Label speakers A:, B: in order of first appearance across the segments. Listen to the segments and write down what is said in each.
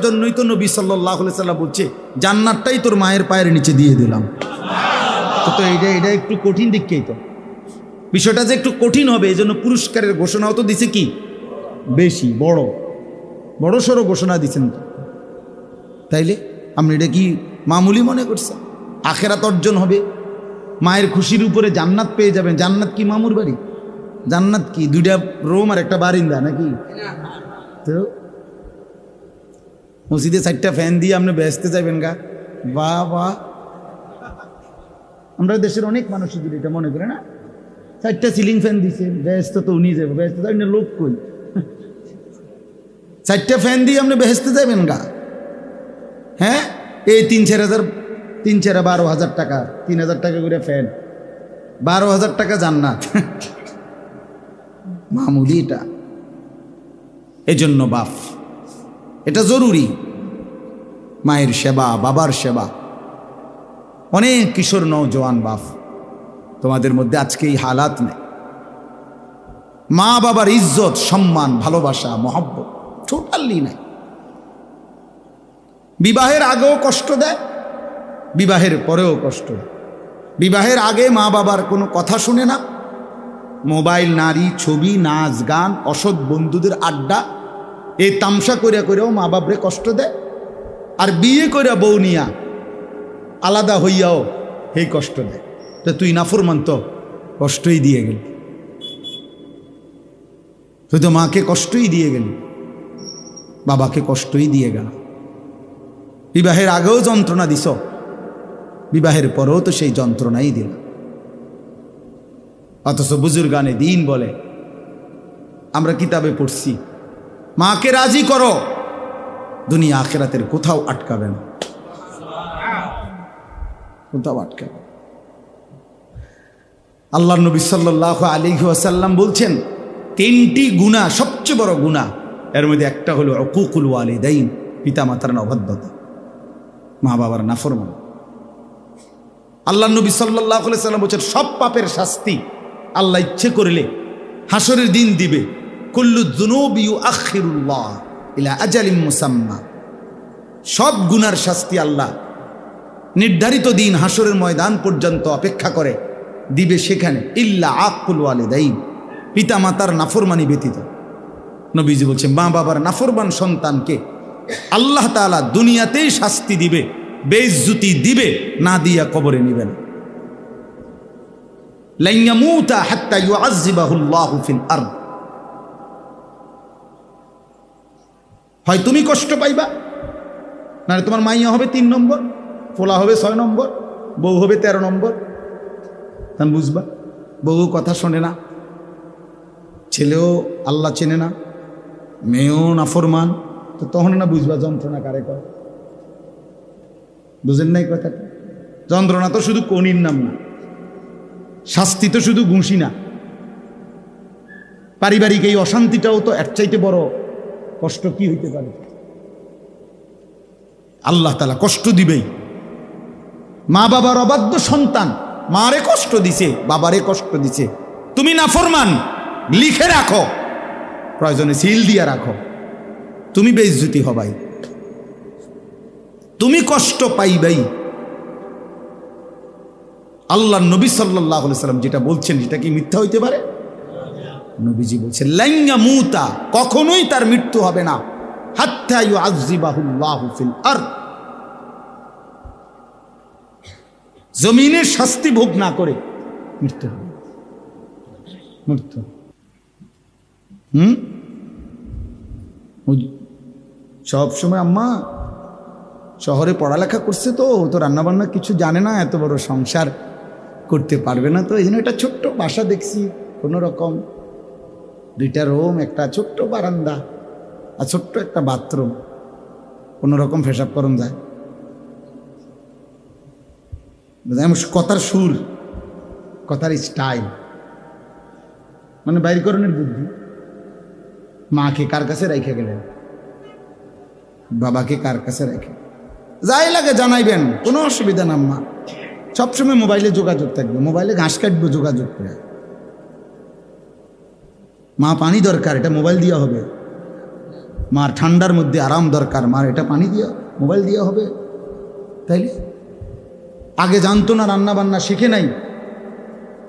A: জন্যই তো নবী সাল্লাল্লাহু আলাইহি সাল্লাম বলছে জান্নাতটাই তোর মায়ের পায়ের নিচে দিয়ে দিলাম। তো এটা একটু কঠিন দিককেই তো বিষয়টা যে একটু কঠিন হবে, এই জন্য পুরস্কারের ঘোষণাও তো দিছে কি বেশি বড় সড়ো ঘোষণা দিচ্ছেন তো। তাইলে আপনি এটা কি মামুলি মনে করছেন? আখেরাত অর্জন হবে, মায়ের খুশির উপরে জান্নাত পেয়ে যাবেন। জান্নাত কি মামুর বাড়ি? জান্নাত কি 2টা রুম আর একটা বারিন্দা নাকি? তো মসজিদে 4টা ফ্যান দিয়ে আপনি বেহেশতে যাবেন গা? বাহ, আমরা দেশের অনেক মানুষ যদি এটা মনে করে না, 4টা সিলিং ফ্যান দিছে, বেহেশত তো উনি যাবে, বেহেশতে যাবেন লোক কই? 4টা ফ্যান দিয়ে আপনি বেহেশতে যাবেন গা? হ্যাঁ, এই 12,000 টাকা, 3,000 টাকা করে ফ্যান, 12,000 টাকা জান্নাত। মামুলি এটা। এজন্য বাপ, এটা জরুরি। মায়ের সেবা, বাবার সেবা। অনেক কিশোর নওজোয়ান বাপ, তোমাদের মধ্যে আজকে এই হালাত নেই। মা বাবার ইজ্জত, সম্মান, ভালোবাসা, মহব্বত টোটালি নাই। বিবাহের আগেও কষ্ট দেয়, বিবাহের পরেও কষ্ট দেয়। বিবাহের আগে মা বাবার কোনো কথা শুনে না, মোবাইল, নারী, ছবি, নাচ, গান, অসৎ বন্ধুদের আড্ডা, এই তামসা করেও মা বাবরে কষ্ট দেয়। আর বিয়ে করে বউ নিয়া আলাদা হইয়াও এই কষ্ট দেয়। তো তুই নাফরমান, তো কষ্টই দিয়ে গেল, তুই তো মাকে কষ্টই দিয়ে গেল, বাবাকে কষ্টই দিয়ে গেল। বিবাহের আগেও যন্ত্রণা দিছ, বিবাহের পরেও তো সেই যন্ত্রণাই দিল। অথচ বুজুর্গানে দিন বলে, আমরা কিতাবে পড়ছি, মাকে রাজি করো, দুনিয়া আখিরাতের কোথাও আটকাবে না, কোথাও আটকাবে। আল্লাহর নবী সাল্লাল্লাহু আলাইহি ওয়াসাল্লাম বলছেন 3টি গুনাহ সবচেয়ে বড় গুনাহ, এর মধ্যে একটা হলো উকুকুল ওয়ালিদাইন, পিতামাতার অবাধ্যতা, মা বাবার নাফরমানি। আল্লাহর নবী সাল্লাল্লাহু আলাইহি ওয়াসাল্লাম বলছেন সব পাপের শাস্তি আল্লাহ ইচ্ছে করলে হাসরের দিন দিবে। কুল্লু যুনুবি ইউআখিরুল্লাহ ইলা আজালিম মুসাম্মা, সব গুনার শাস্তি আল্লাহ নির্ধারিত দিন হাসরের ময়দান পর্যন্ত অপেক্ষা করে দিবে, সেখানে ইল্লা আকুল ওয়ালিদাইন, পিতা মাতার নাফরমানি ব্যতীত। নবীজি বলছেন মা বাবার নাফরমান সন্তানকে আল্লাহ তাআলা দুনিয়াতেই শাস্তি দিবে, বেইজ্জতি দিবে, না দিয়া কবরে নিবেন। লা ইয়ামুতা হাত্তা ইউআযযিবাহুল্লাহু ফিল আরদ, হয় তুমি কষ্ট পাইবা, না তোমার মাইয়া হবে 3 নম্বর, ফোলা হবে 6 নম্বর, বউ হবে 13 নম্বর। তখন বুঝবা বউ কথা শোনে না, ছেলেও আল্লাহ চেনে না, মেয়েও নাফরমান। তো তখন না বুঝবা যন্ত্রণা কারে কয়। বুঝেন নাই কথাটা? যন্ত্রণা তো শুধু কনির নাম না, শাস্তি তো শুধু ঘুষি না, পারিবারিক এই অশান্তিটাও তো এর চাইতে বড় কষ্ট কি হইতে পারে? আল্লাহ তাআলা কষ্ট দিবেই। মা বাবার অবাধ্য সন্তান মারে কষ্ট দিছে, বাবারে কষ্ট দিছে, তুমি নাফরমান, লিখে রাখো, প্রয়োজনে সিল দিয়া রাখো, তুমি বেইজ্জতি হবাই, তুমি কষ্ট পাইবাই। আল্লাহ নবী সাল্লাল্লাহু আলাইহি ওয়াসাল্লাম যেটা বলছেন সেটা কি মিথ্যা হইতে পারে? নবীজি বলছেন লা ইয়ামুতা, কখনোই তার মৃত্যু হবে না, হাত্তা ইউআযযিবাহুল্লাহু ফিল আরদ, জমিনের শাস্তি ভোগ না করে মৃত্যু হবে। মৃত্যু সব সময় আম্মা শহরে পড়ালেখা করছে, তো রান্নাবান্না কিছু জানে না, এত বড় সংসার করতে পারবে না, তো এই জন্য একটা ছোট্ট বাসা দেখছি, কোনো রকম 2টা রুম, একটা ছোট্ট বারান্দা আর ছোট্ট একটা বাথরুম, কোনো রকম পেশাব করন যায়। কথার সুর, কথার স্টাইল, মানে বাইরকরণের বুদ্ধি। মাকে কার কাছে রেখে গেলেন, বাবাকে কার কাছে রেখে, যাই লাগে জানাইবেন, কোনো অসুবিধা না। মা সবসময় মোবাইলে যোগাযোগ থাকবে, মোবাইলে ঘাস কাটবো যোগাযোগ করে। মা পানি দরকার, এটা মোবাইল দেওয়া হবে, মার ঠান্ডার মধ্যে আরাম দরকার, মার এটা পানি দিয়া মোবাইল দিয়া হবে, তাইলে আগে জানতো না, রান্না বান্না শিখে নাই,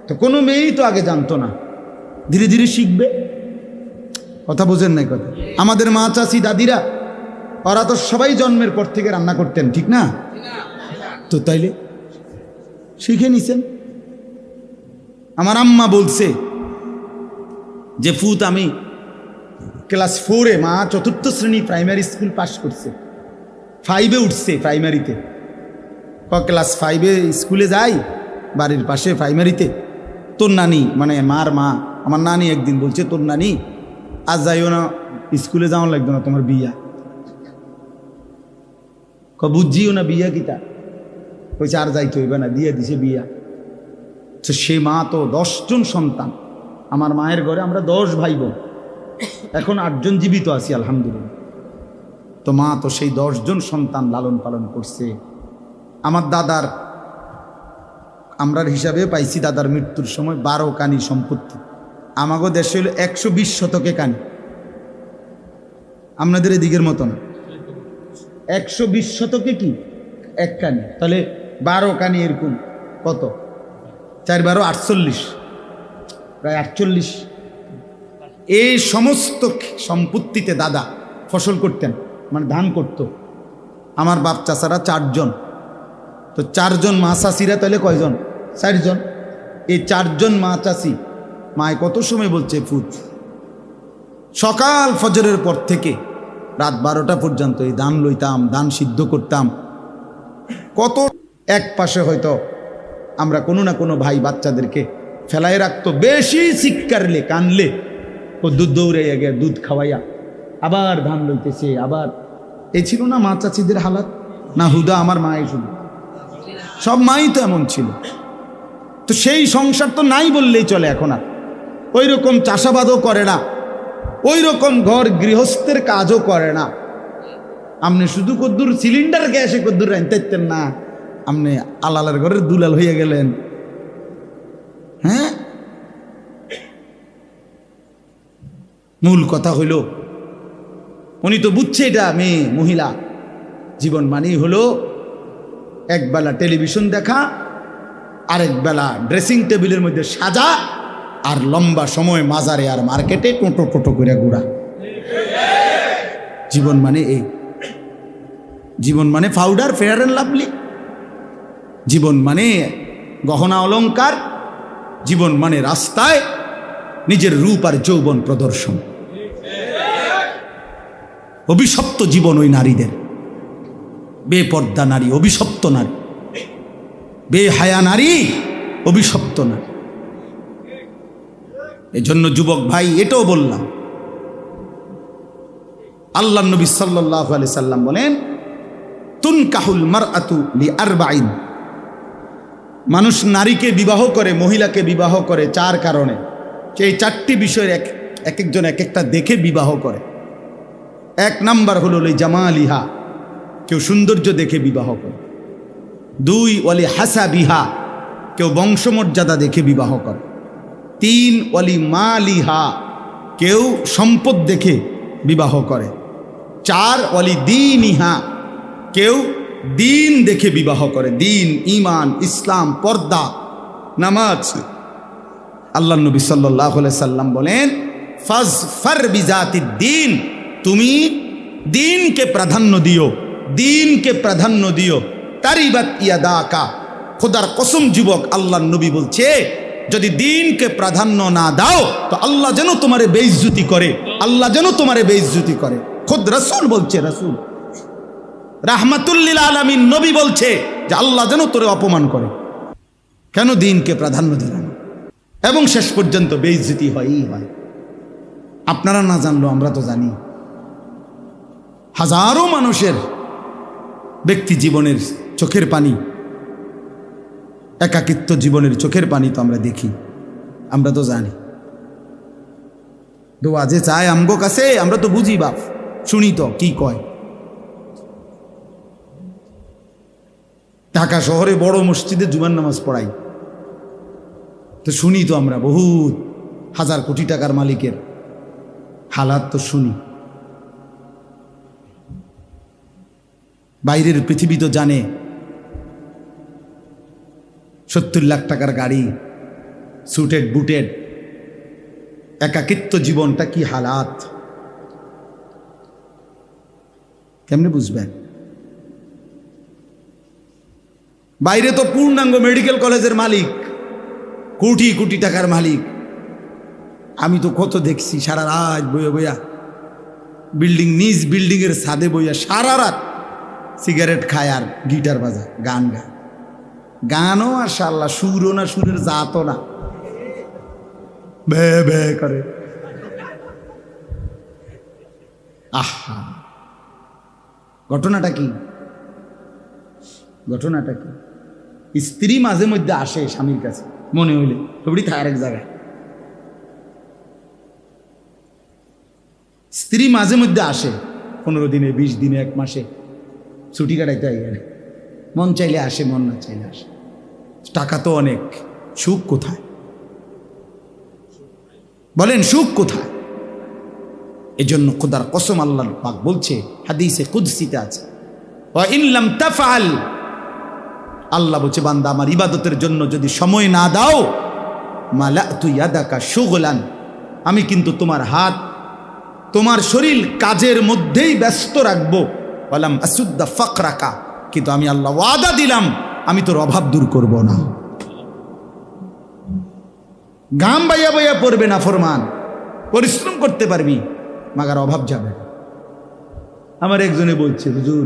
A: তো কোনো মেয়েই তো আগে জানতো না, ধীরে ধীরে শিখবে। কথা বোঝেন নাই কথা? আমাদের মা চাচি দাদিরা ওরা তো সবাই জন্মের পর থেকে রান্না করতেন, ঠিক না? তো তাইলে শিখে নিছেন। আমার আম্মা বলছে যে ফুত আমি ক্লাস 4-এ, মা 4র্থ শ্রেণী প্রাইমারি স্কুল পাস করছে, 5-এ উঠছে প্রাইমারিতে। ক্লাস 5-এ স্কুলে যাই বাড়ির পাশে প্রাইমারিতে, তোর নানি মানে মার মা, আমার নানি একদিন বলছে তোর নানি আজ যাইও না, স্কুলে যাওয়া লাগতো না, তোমার বিয়া। বুঝিও না বিয়া কিতা, কইছে আর যাইতে হইবে না, দিয়ে দিছে বিয়া। তো সে মা তো 10 জন সন্তান, আমার মায়ের ঘরে আমরা 10 ভাই বোন, এখন 8 জন জীবিত আছি আলহামদুলিল্লাহ। তো মা তো সেই 10 জন সন্তান লালন পালন করছে। আমার দাদার আমরার হিসাবে পাইছি দাদার মৃত্যুর সময় 12 কানি সম্পত্তি। আমাগো দেশে হলো 120 শতকে কানি, আপনাদের এদিকের মতো না। 120 শতকে কি 1 কানি, তাহলে 12 কানি এরকম কত, 4-12 48, প্রায় 48। এই সমস্ত সম্পত্তিতে দাদা ফসল করতেন, মানে ধান করত। আমার বাপ চাচারা 4 জন, তো 4 জন মা চাষিরা তাহলে কয়জন, 4 জন। এই 4 জন মা চাষি, মায় কত সময় বলছে ফুট, সকাল ফজরের পর থেকে রাত 12টা পর্যন্ত এই ধান লইতাম, ধান সিদ্ধ করতাম। কত এক পাশে হয়তো আমরা কোনো না কোনো ভাই বাচ্চাদেরকে ফেলাই রাখতো, বেশি চিৎকারলে কানলে ও দুধ দৌড়ে গিয়ে দুধ খাওয়াইয়া আবার ধান লইতেছে। আবার এই ছিল না মা চাচিদের হালাত, না হুদা আমার মাই, শুধু সব মাই তো এমন ছিল। তো সেই সংসার তো নাই বললেই চলে এখন। আর ওই রকম চাষাবাদও করে না, ওই রকম ঘর গৃহস্থের কাজও করে না। আপনি শুধু কদ্দুর সিলিন্ডার গ্যাসে কদ্দুর রাইতেন না, আপনি আলালের ঘরের দুলাল হইয়া গেলেন। হ্যাঁ, মূল কথা হইল উনি তো বুঝছে এটা মেয়ে মহিলা জীবন মানেই হলো একবেলা টেলিভিশন দেখা, আরেক বেলা ড্রেসিং টেবিলের মধ্যে সাজা, আর লম্বা সময় মাজারে আর মার্কেটে টোটো টোটো করে ঘোরা। জীবন মানে এই, জীবন মানে পাউডার, ফেয়ার অ্যান্ড লাভলি, জীবন মানে গহনা অলংকার, জীবন মানে রাস্তায় নিজের রূপ আর যৌবন প্রদর্শন। অভিশপ্ত জীবন ওই নারীদের, বেপর্দা নারী, অভিশপ্ত নারী, বেহায়া নারী, অভিশপ্ত নারী। এজন্য যুবক ভাই এটাও বললাম, আল্লাহ নবী সাল্লাল্লাহু আলাইহি সাল্লাম বলেন তুনকাহুল মারআতু লিআরবাইন, মানুষ নারীকে বিবাহ করে, মহিলাকে বিবাহ করে 4 কারণে। এই 4টি বিষয়ের এক একজন এক একটা দেখে বিবাহ করে। 1 নাম্বার হলো জামালিহা, কেউ সৌন্দর্য দেখে বিবাহ করে। 2 ওয়ালি হাসাবিহা, কেউ বংশমর্যাদা দেখে বিবাহ করে। 3 ওয়ালি মালিহা, কেউ সম্পদ দেখে বিবাহ করে। 4 ওয়ালি দীনিহা, কেউ দিন দেখে বিবাহ করে, দিন, ঈমান, ইসলাম, পর্দা, নামাজ। আল্লাহ নবী সাল্লাল্লাহু আলাইহি সাল্লাম বলেন ফাজফার বিজাতিদ দ্বীন, তুমি দিনকে প্রাধান্য দিও, দিনকে প্রাধান্য দিও। তারিবাত ইয়াদাকা, খোদার কসম যুবক, আল্লাহ নবী বলছে যদি দিনকে প্রাধান্য না দাও তো আল্লাহ যেন তোমারে বেইজ্জতি করে, আল্লাহ যেন তোমারে বেইজ্জতি করে। খোদ রাসূল বলছে, রাসূল রাহমাতুল লিল আলামিন নবী বলছে যে আল্লাহ যেন তোরে অপমান করে। কেন দিনকে প্রাধান্য দিলাম, এবং শেষ পর্যন্ত বেইজ্জতি হয়ই হয়। আপনারা না জানলো আমরা তো জানি। হাজারো মানুষের ব্যক্তি জীবনের চোখের পানি, একাকিত্ব জীবনের চোখের পানি তো আমরা দেখি, আমরা তো জানি। দোয়া যে চায় আমগো কাছে, আমরা তো বুঝি বাপ, শুনি তো কি কয়। ঢাকা শহরে বড় মসজিদে জুমার নামাজ পড়াই, তো শুনি তো আমরা বহুত হাজার কোটি টাকার মালিকের হালাত তো শুনি। বাইরের পৃথিবী তো জানে 70 লাখ টাকার গাড়ি, সুটেড বুটেড, একাকিত্ব জীবনটা কি হালাত, কেমনে বুঝবেন? বাইরে তো পূর্ণাঙ্গ মেডিকেল কলেজের মালিক, কোটি কোটি টাকার মালিক। আমি তো কত দেখছি সারা রাত বইয়া বইয়া বিল্ডিং, নিজ বিল্ডিং এর ছাদে বইয়া সারা রাত সিগারেট খায় আর গিটার বাজা, গান গায়। গানও মাশাআল্লাহ, সুরও না, সুরের জাতও না, বে বে করে। আহা, ঘটনাটা কি? ঘটনাটা কি? স্ত্রী মাঝে মধ্যে আসে স্বামীর কাছে, মনে হইলে সবই থাকে আরেক জায়গায়। স্ত্রী মাঝে মধ্যে আসে 15 দিনে, 20 দিনে, 1 মাসে ছুটি কাটাইতে হয়। মন চাইলে আসে, মন না চাইলে আসে। টাকা তো অনেক, সুখ কোথায় বলেন? সুখ কোথায়? এজন্য খোদার কসম, আল্লাহর পাক বলছে, হাদিসে কুদসিতে আছে, ওয়া ইন লাম তাফআল, আল্লাহ বলছে বান্দা আমার ইবাদতের জন্য যদি সময় না দাও, মালাতু ইয়াদাকা শুগলান, আমি কিন্তু তোমার হাত, তোমার শরীর কাজের মধ্যেই ব্যস্ত রাখবো। ওয়ালাম আসুদ্দা ফাকরাকা, কিন্তু আমি আল্লাহ ওয়াদা দিলাম আমি তোর অভাব দূর করব না। গাম বাইয়া বাইয়া পড়বে না ফরমান, পরিশ্রম করতে পারবি, মাগার অভাব যাবে। আমার একজনে বলছে, হুজুর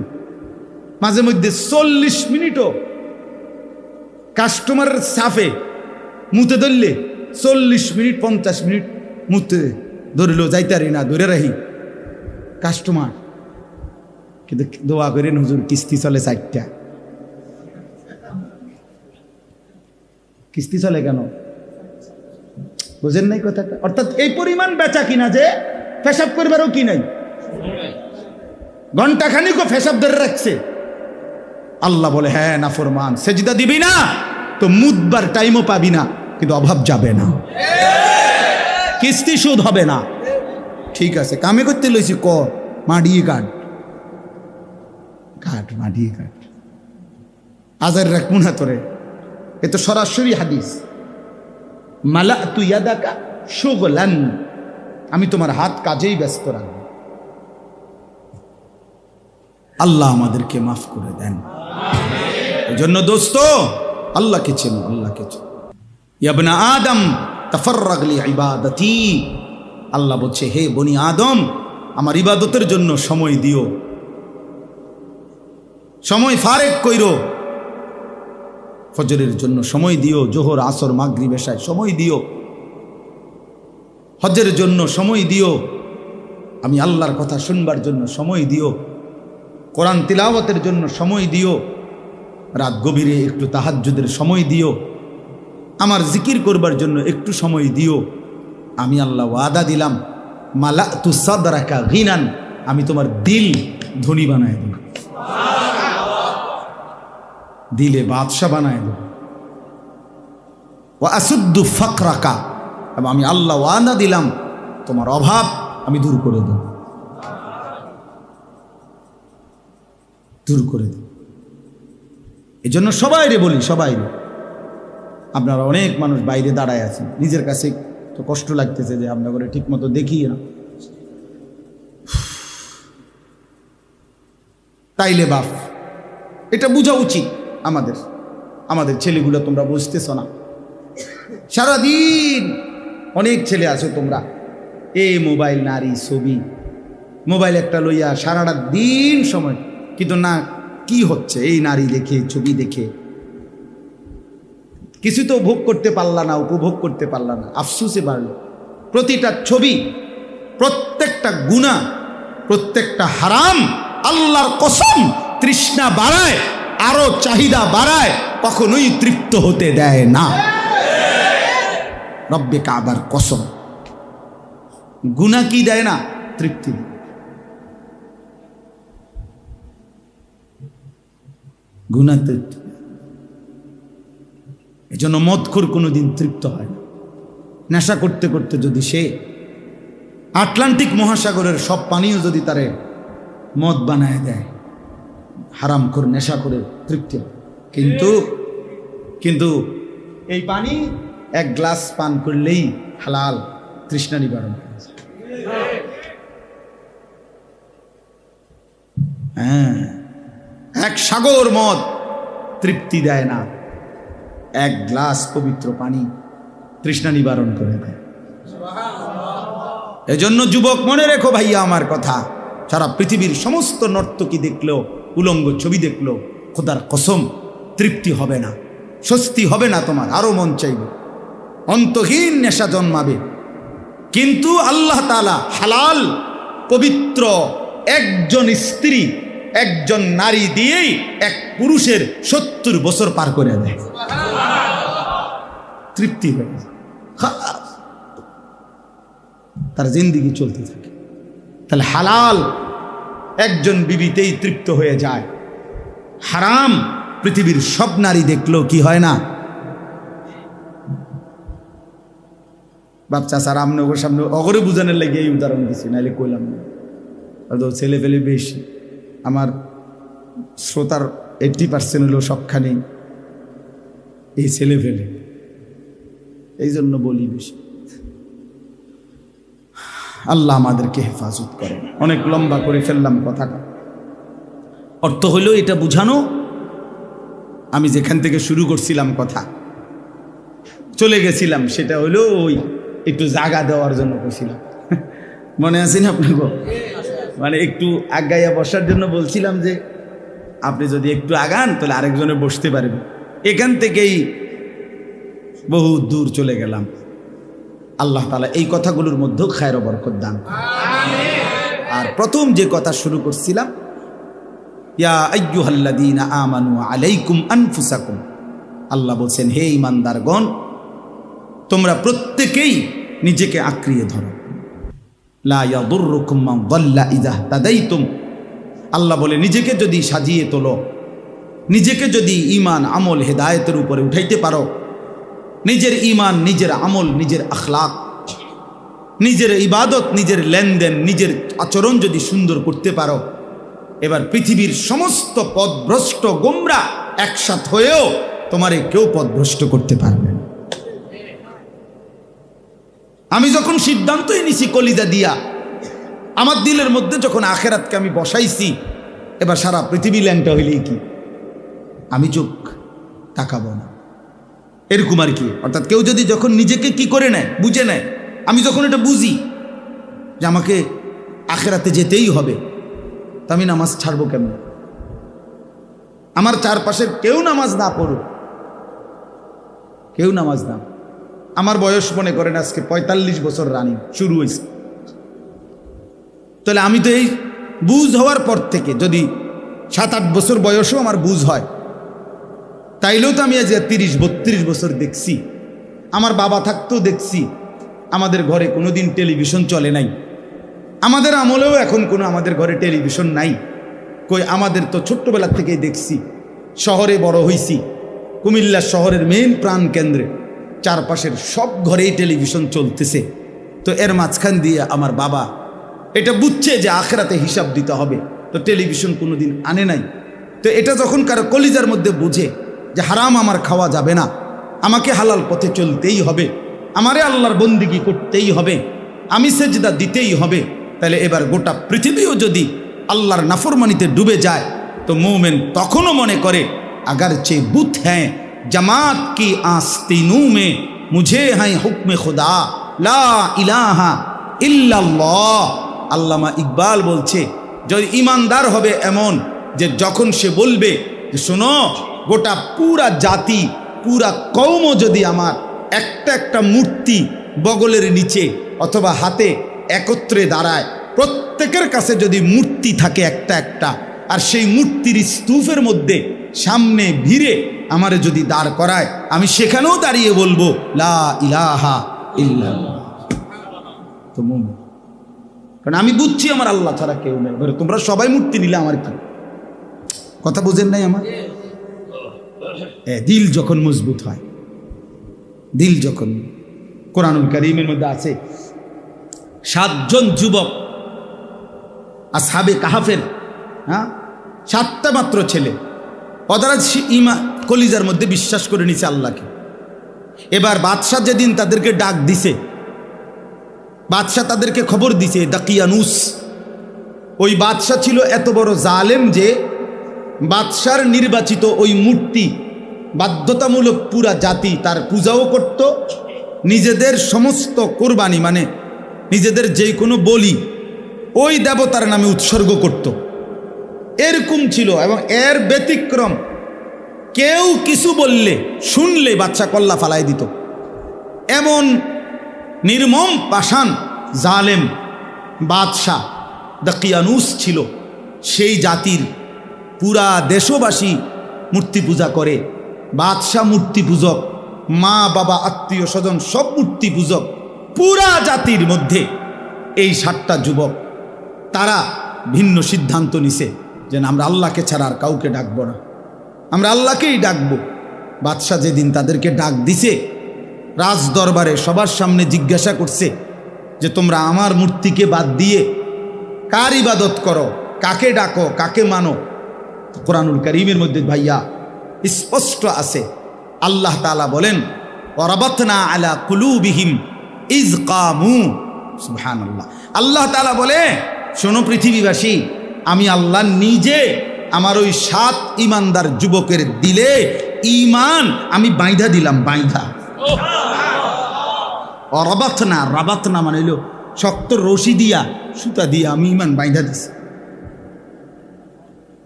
A: মাঝে মধ্যে 40 মিনিটও কাস্টমারের সাফে মুতে ধরলে 40 মিনিট 50 মিনিট মুতে ধরিল, যাইতারি না, ধরে রাখি কাস্টমার, কিন্তু দোয়া করেন হুজুর কিস্তি চলে 4টা। কিস্তি চলে কেন বুঝেন নাই কথাটা? অর্থাৎ এই পরিমাণ বেচা কিনা যে পেশাব করবারও কি নাই, ঘন্টা খানিকও পেশাব ধরে রাখছে। আল্লাহ বলে, হ্যাঁ নাফরমান, সেজদা দিবি না তো মুদবার টাইমও পাবি না, কিন্তু অভাব যাবে না, কিস্তি সুদ হবে না। ঠিক আছে, কামে করতে লইছি, ক মাডিয়ে কাট কাট, মাডিয়ে কাট, আজার রাখবো না তোরে। এ তো সরাসরি হাদিস, মালাতু ইয়াদাকা শুগলান, আমি তোমার হাত কাজেই ব্যস্ত রাখবো। আল্লাহ আমাদেরকে মাফ করে দেন। এই জন্য দোস্ত, আল্লাহকে চেনো, আল্লাহকে চেনো। ইয়া বনি আদম তাফাররাগ লি ইবাদাতি, আল্লাহ বলছে, হে বনি আদম, আমার ইবাদতের জন্য সময় দিও, সময় ফারেক কইরো, ফজরের জন্য সময় দিও, জোহর আসর মাগরিব এশায় সময় দিও, হজের জন্য সময় দিও, আমি আল্লাহর কথা শুনবার জন্য সময় দিও, কোরআন তিলাওয়াতের জন্য সময় দিও, রাত গভীরে একটু তাহাজ্জুদের সময় দিও, আমার জিকির করবার জন্য একটু সময় দিও। আমি আল্লাহ ওয়াদা দিলাম, মালাতু সাদরাকা গিনান, আমি তোমার দিল ধনী বানায় দেব, দিলে বাদশা বানায় দেব। ওয়া আসুদ্দু ফাকরাকা, এবং আমি আল্লাহ ওয়াদা দিলাম তোমার অভাব আমি দূর করে দেব, দূর করে দেব। এই জন্য সবাইরে বলি, সবাইরে, আপনারা অনেক মানুষ বাইরে দাঁড়ায় আছেন, নিজের কাছে তো কষ্ট লাগতেছে যে আপনার করে ঠিক মতো দেখি না, তাইলে বাপ এটা বোঝা উচিত আমাদের, আমাদের ছেলেগুলো তোমরা বুঝতেছ না। সারাদিন অনেক ছেলে আছো তোমরা, এই মোবাইল, নারী, ছবি, মোবাইল একটা লইয়া সারাটা দিন সময়, কিন্তু না কি হচ্ছে, এই নারী দেখে, ছবি দেখে কিছু তো ভোগ করতে পারলা না, উপভোগ করতে পারলা না, আফসুসে বাড়ল। প্রতিটা ছবি, প্রত্যেকটা গুনাহ, প্রত্যেকটা হারাম, আল্লাহর কসম তৃষ্ণা বাড়ায়, আরো চাহিদা বাড়ায়, কখনোই তৃপ্ত হতে দেয় না। রব্বে কাবার কসম, গুনাহ কি দেয় না? তৃপ্তি দেয়। গুনাহ তৃপ্তি। এজন্য মদখোর কোনোদিন তৃপ্ত হয় না। নেশা করতে করতে যদি সে আটলান্টিক মহাসাগরের সব পানিও যদি তারে মদ বানায় দেয়, হারাম করে নেশা করে তৃপ্তি হবে। কিন্তু কিন্তু এই পানি এক গ্লাস পান করলেই হালাল, তৃষ্ণা নিবারণ করে। হ্যাঁ, এক সাগর মদ তৃপ্তি দেয় না, এক গ্লাস পবিত্র পানি তৃষ্ণা নিবারণ করে দেয়। এজন্য যুবক মনে রেখো ভাইয়া আমার কথা, সারা পৃথিবীর সমস্ত নর্তকী দেখলো, উলঙ্গ ছবি দেখলো, খোদার কসম তৃপ্তি হবে না, স্বস্তি হবে না, তোমার আরো মন চাইবে, অন্তহীন নেশা জন্মাবে। কিন্তু আল্লাহ তাআলা হালাল পবিত্র একজন স্ত্রী, একজন নারী দিয়েই এক পুরুষের 70 বছর পার করে দেয়, তৃপ্তি হয়ে যায়, তার জিন্দেগি চলতে থাকে। তাহলে হালাল একজন বিবিতেই তৃপ্ত হয়ে যায়, হারাম পৃথিবীর সব নারী দেখলেও কি হয় না। বাচ্চা স্যার আমনগর সামনে অগরে বুঝানোর লাগে এই উদাহরণ দিচ্ছি, নাহলে কইলাম না। ছেলে ফেলে বেশি, আমার শ্রোতার 80% হলো সবখানে এই ছেলে ফেলে, এই জন্য বলি বেশি। আল্লাহ আমাদেরকে হেফাজত করে। অনেক লম্বা করে ফেললাম কথাটা। অর্থ হইল এটা বুঝানো, আমি যেখান থেকে শুরু করছিলাম কথা চলে গেছিলাম, সেটা হইল ওই একটু জায়গা দেওয়ার জন্য বলছিলাম, মনে আছে না আপনাকে? মানে একটু আগাইয়া বসার জন্য বলছিলাম যে আপনি যদি একটু আগান তাহলে আরেকজনে বসতে পারবে। এখান থেকেই বহু দূর চলে গেলাম। আল্লাহ তাআলা এই কথাগুলোর মধ্যেও খায়র ও বরকত দান। আর প্রথম যে কথা শুরু করছিলাম, ইয়া আইয়ুহাল্লাযীনা আমানু আলাইকুম আনফুসাকুম, আল্লাহ বলছেন হে ঈমানদারগণ তোমরা প্রত্যেকেই নিজেকে আঁকড়িয়ে ধরো। লা ইয়াদুররুকুম মান দাল্লা ইযা তাদাইতুম, আল্লাহ বলে নিজেকে যদি সাজিয়ে তোলো, নিজেকে যদি ঈমান আমল হেদায়েতের উপরে উঠাইতে পারো, নিজের ঈমান, নিজের আমল, নিজের আখলাক, নিজের ইবাদত, নিজের লেনদেন, নিজের আচরণ যদি সুন্দর করতে পারো, এবার পৃথিবীর সমস্ত পথভ্রষ্ট গোমরা একসাথ হয়েও তোমারে কেউ পথভ্রষ্ট করতে পারবে না। আমি যখন সিদ্ধান্তই নিছি কলিজা দিয়া, আমার দিলের মধ্যে যখন আখেরাতকে আমি বসাইছি, এবার সারা পৃথিবী ল্যাংটা হইলেই কি আমি চোখ তাকাবো না, এরকম আর কি। অর্থাৎ কেউ যদি যখন নিজেকে কি করে নেয়, বুঝে নেয়, আমি যখন এটা বুঝি যে আমাকে আখেরাতে যেতেই হবে, তা আমি নামাজ ছাড়বো কেন? আমার চারপাশের কেউ নামাজ না পড়ুক, কেউ নামাজ না, আমার বয়স মনে করেন আজকে 45 বছর রানিং শুরু হয়েছে, তাহলে আমি তো এই বুঝ হওয়ার পর থেকে যদি 7-8 বছর বয়সও আমার বুঝ হয়, তাইলেও তো আমি আজ 30-32 বছর দেখছি। আমার বাবা থাকতেও দেখছি আমাদের ঘরে কোনোদিন টেলিভিশন চলে নাই, আমাদের আমলেও এখন কোনো আমাদের ঘরে টেলিভিশন নাই। কই আমাদের তো ছোট্টবেলা থেকেই দেখছি, শহরে বড় হইছি, কুমিল্লা শহরের মেইন প্রাণ কেন্দ্রে চারপাশের সব ঘরেই টেলিভিশন চলতেছে। তো এর মাঝখান দিয়ে আমার বাবা এটা বুঝছে যে আখেরাতে হিসাব দিতে হবে, তো টেলিভিশন কোনোদিন আনে নাই। তো এটা যখন কারো কলিজার মধ্যে বুঝে যে হারাম আমার খাওয়া যাবে না, আমাকে হালাল পথে চলতেই হবে, আমারে আল্লাহর বন্দিগি করতেই হবে, আমি সেজদা দিতেই হবে, তাহলে এবার গোটা পৃথিবীও যদি আল্লাহর নাফরমানিতে ডুবে যায়, তো মুমিন তখনও মনে করে अगर चे बुत हैं जमात की आस्तीनों में मुझे हैं हुक्म खुदा ला इलाहा इल्लल्लाह। আল্লামা ইকবাল বলছে যদি ইমানদার হবে এমন যে যখন সে বলবে যে শোনো গোটা পুরা জাতি, পুরা কওমও যদি আমার একটা একটা মূর্তি বগলের নিচে অথবা হাতে একত্রে দাঁড়ায়, প্রত্যেকের কাছে যদি মূর্তি থাকে একটা একটা, আর সেই মূর্তির স্তূপের মধ্যে সামনে ভিড়ে আমারে যদি দাঁড় করায়, আমি সেখানেও দাঁড়িয়ে বলবো লা ইলাহা ইল্লাল্লাহ। তো মুমিন, কারণ আমি বুঝছি আমার আল্লাহ ছাড়া কেউ নেই। তোমরা সবাই মূর্তি নিলে আমার কি কথা বুঝেন নাই? আমার দিল যখন মজবুত হয়, দিল যখন, কোরআনুল কারীমের মধ্যে আছে 7 জন যুবক আসহাবে কাহাফের, 7টা মাত্র ছেলে। ওরা কলিজার মধ্যে বিশ্বাস করে নিছে আল্লাহকে। এবার বাদশাহ যেদিন তাদেরকে ডাক দিছে, বাদশাহ তাদেরকে খবর দিছে দাকিয়ানুস। ওই বাদশাহ ছিল এত বড় জালেম যে বাদশার নির্বাচিত ওই মূর্তি বাধ্যতামূলক পুরা জাতি তার পূজাও করত, নিজেদের সমস্ত কোরবানি মানে নিজেদের যে কোনো বলি ওই দেবতার নামে উৎসর্গ করত। এরকম ছিল। এবং এর ব্যতিক্রম কেউ কিছু বললে শুনলে বাদশা কল্লা ফালাই দিত। এমন নির্মম পাষাণ জালেম বাদশাহ দাকিয়ানুস ছিল। সেই জাতির পুরা দেশবাসী মূর্তি পূজা করে। বাদশাহ মূর্তি পূজক, মা বাবা আত্মীয় স্বজন সব মূর্তি পূজক। পুরা জাতির মধ্যে এই 7টা যুবক তারা ভিন্ন সিদ্ধান্ত নিছে যে আমরা আল্লাহকে ছাড়া আর কাউকে ডাকবো না, আমরা আল্লাহকেই ডাকবো। বাদশাহ যেদিন তাদেরকে ডাক দিছে, রাজ দরবারে সবার সামনে জিজ্ঞাসা করছে যে তোমরা আমার মূর্তিকে বাদ দিয়ে কার ইবাদত করো, কাকে ডাকো, কাকে মানো? কোরআনুল কারীমের মধ্যে ভাইয়া স্পষ্ট আছে, আল্লাহ তাআলা বলেন ওয়ারাবাতনা আলা কুলুবিহিম ইয কামু। সুবহানাল্লাহ। আল্লাহ তাআলা বলে শোনো পৃথিবীবাসী, আমি আল্লাহ নিজে আমার ওই 7 ইমানদার যুবকের দিলে ঈমান আমি বাইধা দিলাম, বাইধা। রাবাতনা, রাবাতনা মানে হলো শক্ত রশি দিয়া সুতা দিয়া আমি ঈমান বাইধা দিছি।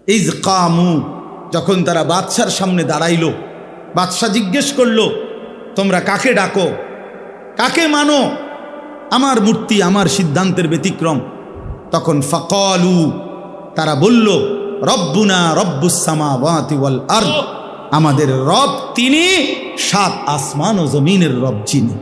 A: ইয কামু, যখন তারা বাদশার সামনে দাঁড়াইলো, বাদশাহ জিজ্ঞেস করলো তোমরা কাকে ডাকো, কাকে মানো? আমার মূর্তি আমার সিদ্ধান্তের ব্যতিক্রম। তখন ফাকালু, তারা বলল রব্বুনা রব্বুস সামাওয়াতি ওয়াল আরদ, আমাদের রব তিনি 7 আসমান ও জমিনের রব যিনি।